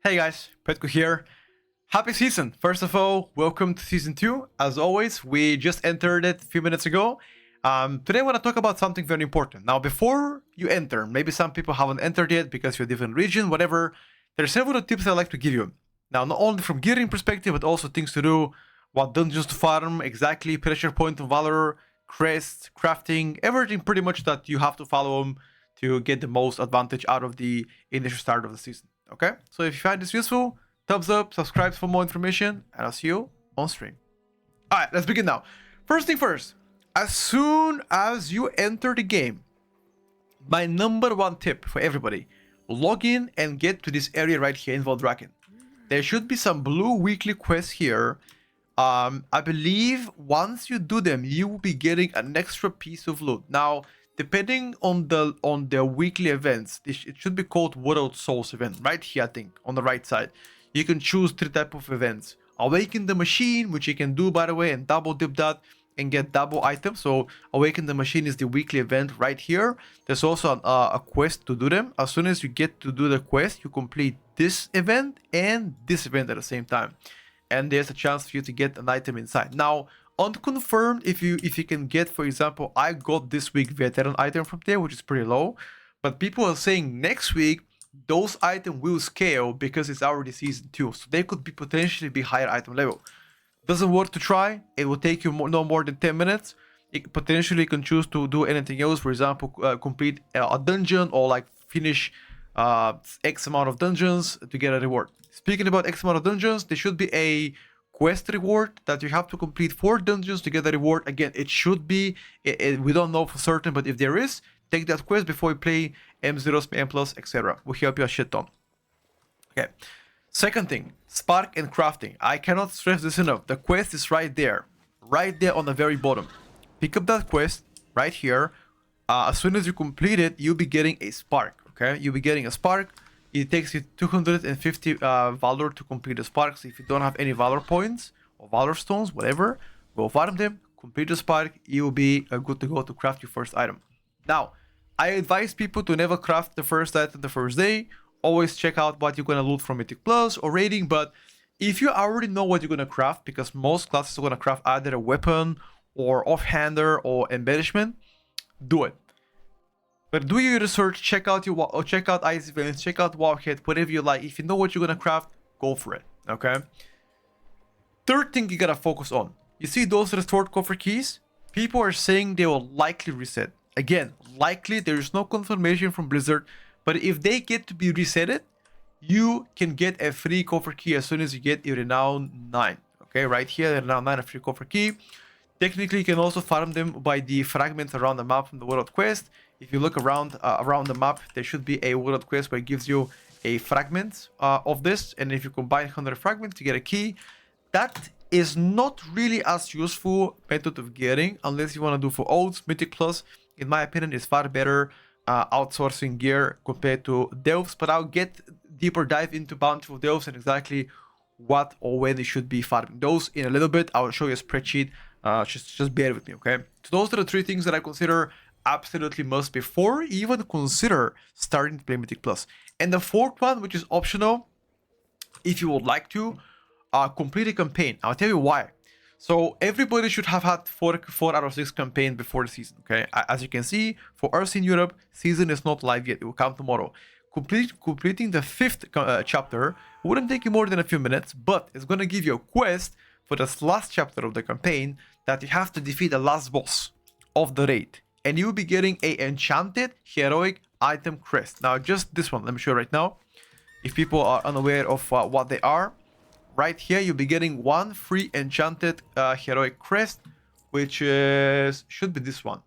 Hey guys, Petko here. Happy season. First of all, welcome to season 2. As always, we just entered it a few minutes ago. Today I want to talk about something very important. Now, before you enter, maybe some people haven't entered yet because you're a different region, whatever. There are several tips I'd like to give you. Now, not only from gearing perspective, but also things to do, what dungeons to farm, exactly, pressure point of valor, crest, crafting, everything pretty much that you have to follow them to get the most advantage out of the initial start of the season. Okay, so if you find this useful, thumbs up, subscribe for more information, and I'll see you on stream. Alright, let's begin now. First thing first, as soon as you enter the game, my number one tip for everybody, log in and get to this area right here in Valdraken. There should be some blue weekly quests here. I believe once you do them, you will be getting an extra piece of loot. Now, depending on the weekly events, it should be called World Souls event. Right here, I think, on the right side. You can choose 3 types of events. Awaken the Machine, which you can do, by the way, and double dip that and get double items. So Awaken the Machine is the weekly event right here. There's also a quest to do them. As soon as you get to do the quest, you complete this event and this event at the same time. And there's a chance for you to get an item inside. Now, unconfirmed if you can get, for example, I got this week veteran item from there, which is pretty low, but people are saying next week those items will scale because it's already season 2, so they could be potentially be higher item level. Doesn't work to try. It will take you no more than 10 minutes. It potentially can choose to do anything else, for example, complete a dungeon or like finish X amount of dungeons to get a reward. Speaking about X amount of dungeons, there should be a quest reward that you have to complete 4 dungeons to get the reward. Again, it should be, we don't know for certain, but if there is, take that quest before you play M0, M+, etc. Will help you a shit ton. Okay. Second thing, spark and crafting. I cannot stress this enough. The quest is right there on the very bottom. Pick up that quest right here. As soon as you complete it, you'll be getting a spark. Okay, you'll be getting a spark. It takes you 250 valor to complete the sparks. If you don't have any valor points or valor stones, whatever, go farm them, complete the spark, you will be good to go to craft your first item. Now, I advise people to never craft the first item the first day. Always check out what you're going to loot from Mythic Plus or raiding, but if you already know what you're going to craft, because most classes are going to craft either a weapon or offhander or embellishment, do it. But do your research, check out ice events, check out Warcraft, whatever you like. If you know what you're gonna craft, go for it. Okay. Third thing you gotta focus on. You see those restored coffer keys? People are saying they will likely reset. Again, likely, there is no confirmation from Blizzard, but if they get to be resetted, you can get a free coffer key as soon as you get a renown 9. Okay, right here, renown 9, a free coffer key. Technically, you can also farm them by the fragments around the map from the World Quest. If you look around the map, there should be a World Quest where it gives you a fragment of this. And if you combine 100 fragments to get a key, that is not really as useful method of getting unless you want to do for olds. Mythic Plus, in my opinion, is far better outsourcing gear compared to Delves. But I'll get deeper dive into Bountiful Delves and exactly what or when you should be farming those in a little bit. I'll show you a spreadsheet. Just bear with me, okay? So those are the 3 things that I consider absolutely must before you even consider starting to play Mythic Plus. And the 4th one, which is optional, if you would like to, complete a campaign. I'll tell you why. So everybody should have had 4 out of 6 campaign before the season, okay? As you can see, for us in Europe, season is not live yet. It will come tomorrow. Completing the 5th chapter wouldn't take you more than a few minutes, but it's going to give you a quest for this last chapter of the campaign that you have to defeat the last boss of the raid. And you'll be getting a enchanted heroic item crest. Now, just this one, let me show you right now. If people are unaware of what they are, right here, you'll be getting 1 free enchanted heroic crest, which should be this one.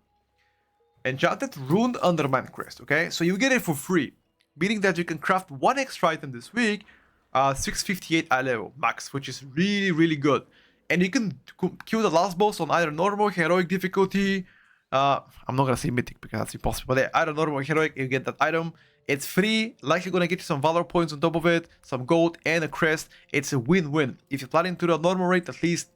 Enchanted Runed Undermine crest, okay? So you get it for free, meaning that you can craft 1 extra item this week, 658 eye level max, which is really, really good. And you can kill the last boss on either normal, heroic difficulty. I'm not gonna say mythic because that's impossible. But either normal or heroic, you get that item. It's free, likely gonna get you some valor points on top of it, some gold and a crest. It's a win-win. If you're planning to do a normal raid, at least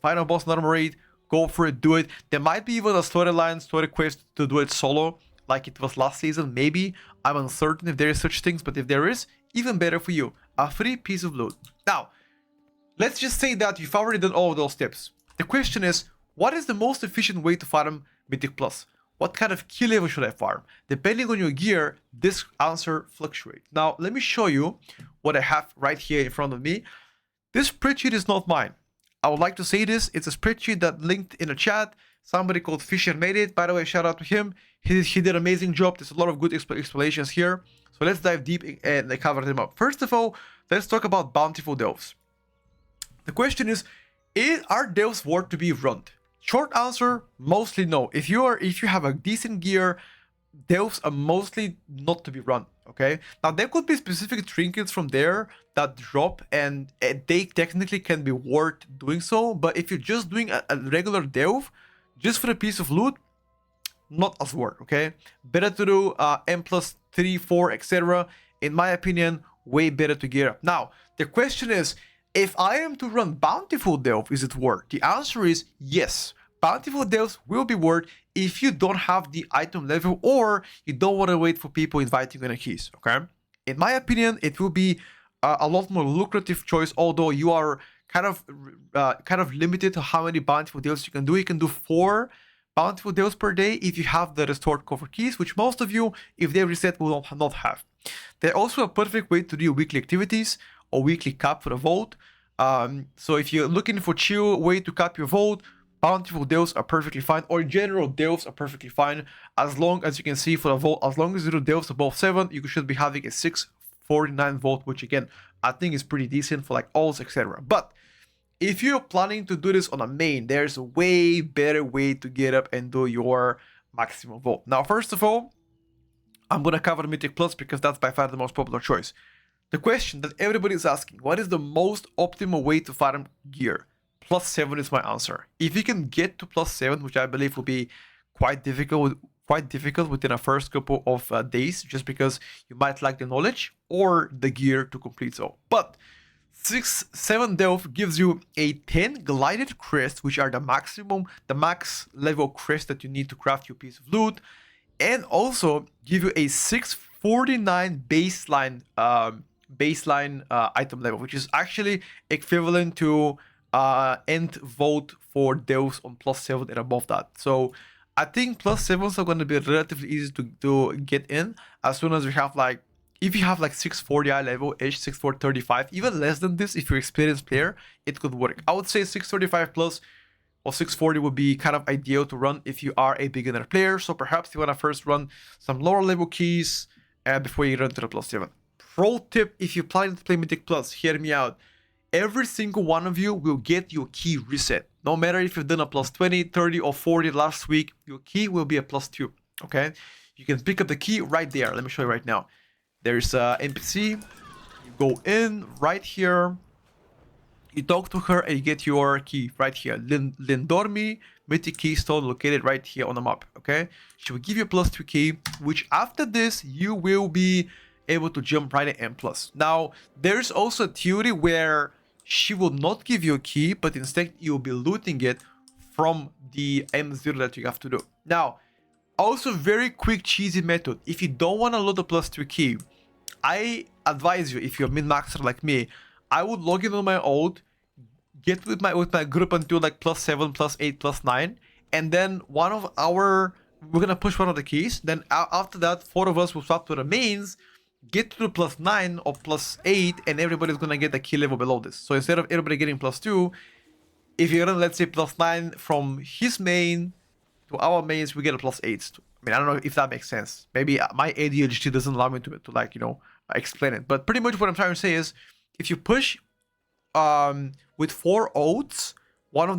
final boss normal raid, go for it, do it. There might be even a story quest to do it solo, like it was last season, maybe. I'm uncertain if there is such things, but if there is, even better for you. a free piece of loot. Now, let's just say that you've already done all of those steps. The question is, what is the most efficient way to farm Mythic Plus? What kind of key level should I farm? Depending on your gear, this answer fluctuates. Now, let me show you what I have right here in front of me. This spreadsheet is not mine. I would like to say this. It's a spreadsheet that linked in a chat. Somebody called Fisher made it. By the way, shout out to him. He did an amazing job. There's a lot of good explanations here. So let's dive deep and cover them up. First of all, let's talk about Bountiful Delves. The question is are delves worth to be run? Short answer, mostly no. If you have a decent gear, delves are mostly not to be run. Okay. Now there could be specific trinkets from there that drop, and they technically can be worth doing so. But if you're just doing a regular delve, just for a piece of loot, not as worth. Okay. Better to do M plus 3, 4, etc. In my opinion, way better to gear up. Now the question is, if I am to run Bountiful Delve, is it worth? The answer is yes. Bountiful Delves will be worth if you don't have the item level or you don't want to wait for people inviting you on keys, okay? In my opinion, it will be a lot more lucrative choice, although you are kind of limited to how many Bountiful Delves you can do. You can do 4 Bountiful Delves per day if you have the restored Coffer keys, which most of you, if they reset, will not have. They're also a perfect way to do weekly activities or weekly cap for a vote. So if you're looking for chill way to cap your vote, Bountiful Delves are perfectly fine, or in general delves are perfectly fine, as long as you can see for a vote, as long as you do delves above 7, you should be having a 649 vote, which again I think is pretty decent for like alls, etc. But if you're planning to do this on a main, there's a way better way to get up and do your maximum vote. Now first of all, I'm gonna cover Mythic Plus because that's by far the most popular choice. The question that everybody is asking, what is the most optimal way to farm gear? Plus 7 is my answer. If you can get to plus 7, which I believe will be quite difficult within a first couple of days, just because you might lack the knowledge or the gear to complete so. But 7 delve gives you a 10 glided crest, which are the max level crest that you need to craft your piece of loot, and also give you a 649 baseline item level, which is actually equivalent to end vote for delves on plus 7 and above that. So I think plus 7s are going to be relatively easy to get in as soon as you have like, if you have like 640 eye level ish, 635, even less than this, if you're an experienced player, it could work. I would say 635 plus or 640 would be kind of ideal to run if you are a beginner player. So perhaps you want to first run some lower level keys before you run to the plus 7. Pro tip, if you're planning to play Mythic Plus, hear me out. Every single one of you will get your key reset. No matter if you've done a plus 20, 30, or 40 last week, your key will be a plus 2, okay? You can pick up the key right there. Let me show you right now. There's a NPC. You go in right here. You talk to her and you get your key right here. Lindormi Mythic Keystone located right here on the map, okay? She will give you a plus 2 key, which after this, you will be able to jump right at M+. Now, there's also a theory where she will not give you a key, but instead you'll be looting it from the M0 that you have to do. Now, also very quick cheesy method. If you don't want to load a plus 2 key, I advise you, if you're a min-maxer like me, I would log in on my old, get with my group until like plus 7, plus 8, plus 9, and then we're gonna push one of the keys. Then after that, 4 of us will swap to the mains, get to the plus 9 or plus 8, and everybody's gonna get a key level below this. So instead of everybody getting plus 2, if you run, let's say, plus 9 from his main to our mains, we get a plus 8. I mean, I don't know if that makes sense. Maybe my ADHD doesn't allow me to like, you know, explain it. But pretty much what I'm trying to say is, if you push with 4 oaths, one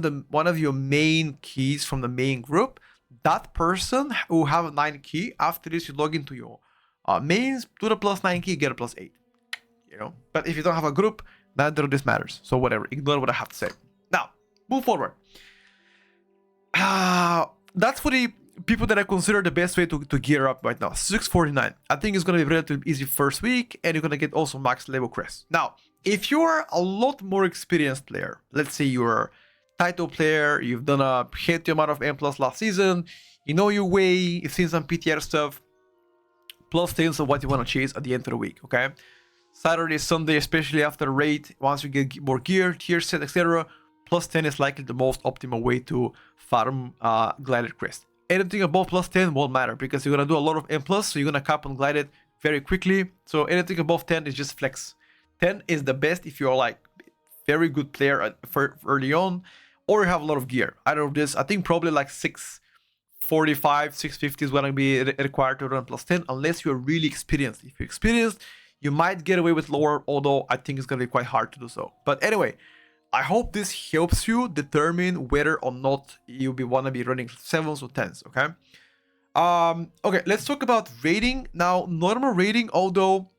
of your main keys from the main group, that person will have a 9 key. After this, you log into your mains, do the plus 9 key, get a plus 8. You know, but if you don't have a group, neither of this matters. So whatever, ignore what I have to say. Now, move forward. That's for the people that I consider the best way to gear up right now. 649. I think it's going to be relatively easy first week, and you're going to get also max level crest. Now, if you're a lot more experienced player, let's say you're a title player, you've done a healthy amount of M+ last season, you know your way, you've seen some PTR stuff, plus 10 of what you want to chase at the end of the week, okay? Saturday, Sunday, especially after raid, once you get more gear, tier set, etc., plus 10 is likely the most optimal way to farm Glided Crest. Anything above plus 10 won't matter because you're gonna do a lot of M+, so you're gonna cap on Glided very quickly. So anything above 10 is just flex. 10 is the best if you're like very good player for early on, or you have a lot of gear. Out of this, I think probably like 645, 650 is gonna be required to run plus 10, unless you're really experienced. If you're experienced, you might get away with lower, although I think it's gonna be quite hard to do so. But anyway, I hope this helps you determine whether or not you wanna be running 7s or 10s, okay? Okay, let's talk about rating. Now, normal rating, although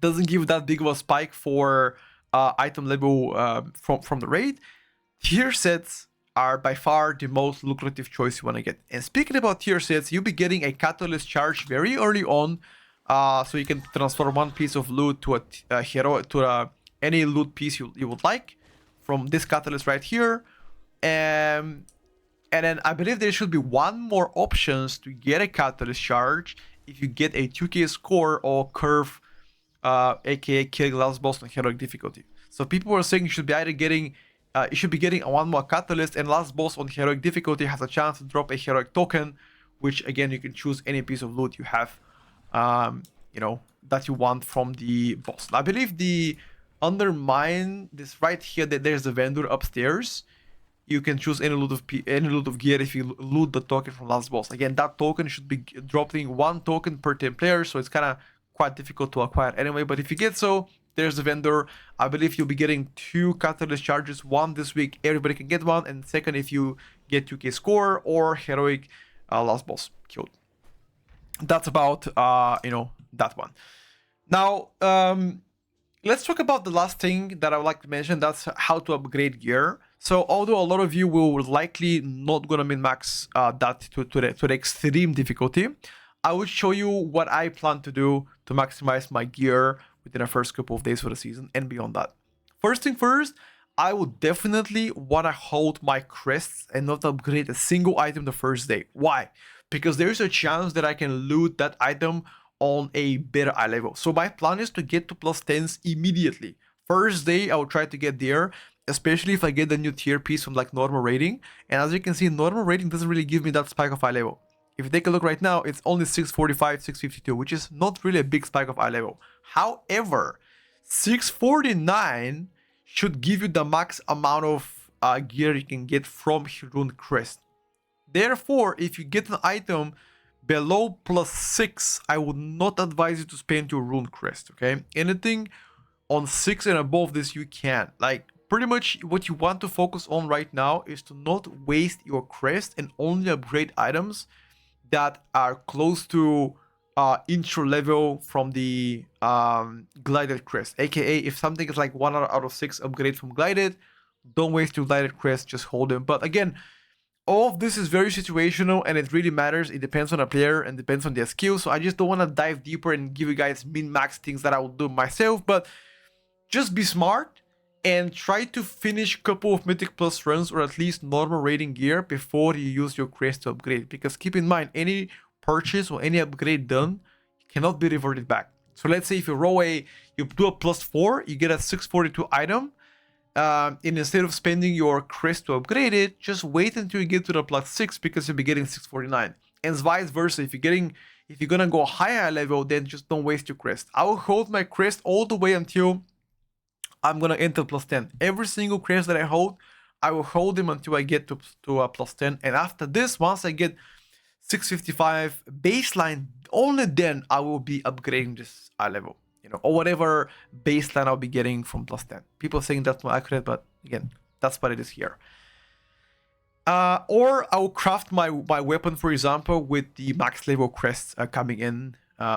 doesn't give that big of a spike for item level from the raid, tier sets are by far the most lucrative choice you want to get. And speaking about tier sets, you'll be getting a catalyst charge very early on, so you can transfer one piece of loot to a hero, to any loot piece you would like from this catalyst right here. And then I believe there should be one more options to get a catalyst charge if you get a 2k score or curve, aka killing last boss on heroic difficulty. So people were saying you should be either getting you should be getting one more catalyst, and last boss on heroic difficulty has a chance to drop a heroic token, which again you can choose any piece of loot you have, you know, that you want from the boss. I believe the undermine this right here that there's a vendor upstairs. You can choose any loot of gear if you loot the token from last boss. Again, that token should be dropping 1 token per 10 players, so it's kind of quite difficult to acquire anyway. But if you get so, there's the vendor. I believe you'll be getting 2 catalyst charges. 1 this week, everybody can get 1, and second if you get 2k score or heroic last boss killed. That's about you know, that one. Now let's talk about the last thing that I would like to mention. That's how to upgrade gear. So although a lot of you will likely not gonna min-max that to the extreme difficulty, I would show you what I plan to do to maximize my gear within the first couple of days for the season and beyond that. First thing first, I would definitely want to hold my crests and not upgrade a single item the first day. Why? Because there's a chance that I can loot that item on a better eye level. So my plan is to get to plus 10s immediately. First day, I will try to get there, especially if I get the new tier piece from like normal rating. And as you can see, normal rating doesn't really give me that spike of eye level. If you take a look right now, it's only 645, 652, which is not really a big spike of eye level. However, 649 should give you the max amount of gear you can get from Rune Crest. Therefore, if you get an item below plus 6, I would not advise you to spend your Rune Crest, okay? Anything on 6 and above this, you can. Like, pretty much what you want to focus on right now is to not waste your crest and only upgrade items that are close to intro level from the glided crest, aka if something is like 1 out of 6 upgrade from glided, don't waste your glided crest, just hold them. But again, all of this is very situational and it really matters. It depends on a player and depends on their skill, so I just don't want to dive deeper and give you guys min-max things that I will do myself. But just be smart and try to finish a couple of Mythic Plus runs or at least normal rating gear before you use your crest to upgrade. Because keep in mind, any purchase or any upgrade done cannot be reverted back. So let's say if you you do a plus 4, you get a 642 item, and instead of spending your crest to upgrade it, just wait until you get to the plus 6 because you'll be getting 649. And vice versa, if you're gonna go higher level, then just don't waste your crest. I will hold my crest all the way until I'm gonna enter plus 10. Every single crest that I hold, I will hold them until I get to a plus 10. And after this, once I get 655 baseline, only then I will be upgrading this eye level, you know, or whatever baseline I'll be getting from plus 10. People saying that's not accurate, but again, that's what it is here. Or I will craft my weapon, for example, with the max level crests coming in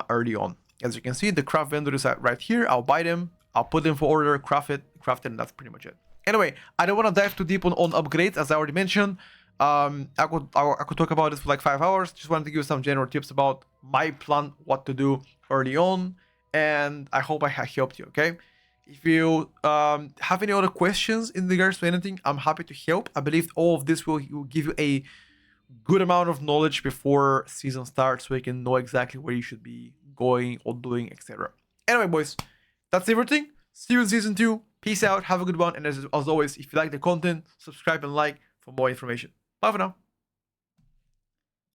early on. As you can see, the craft vendor is right here. I'll buy them. I'll put them for order, craft it, and that's pretty much it. Anyway, I don't want to dive too deep on upgrades, as I already mentioned. I could talk about this for like 5 hours. Just wanted to give you some general tips about my plan, what to do early on, and I hope I helped you, okay? If you have any other questions in regards to anything, I'm happy to help. I believe all of this will give you a good amount of knowledge before season starts, so you can know exactly where you should be going or doing, etc. Anyway, boys, that's everything. See you in season 2. Peace out. Have a good one. And as always, if you like the content, subscribe and like for more information. Bye for now.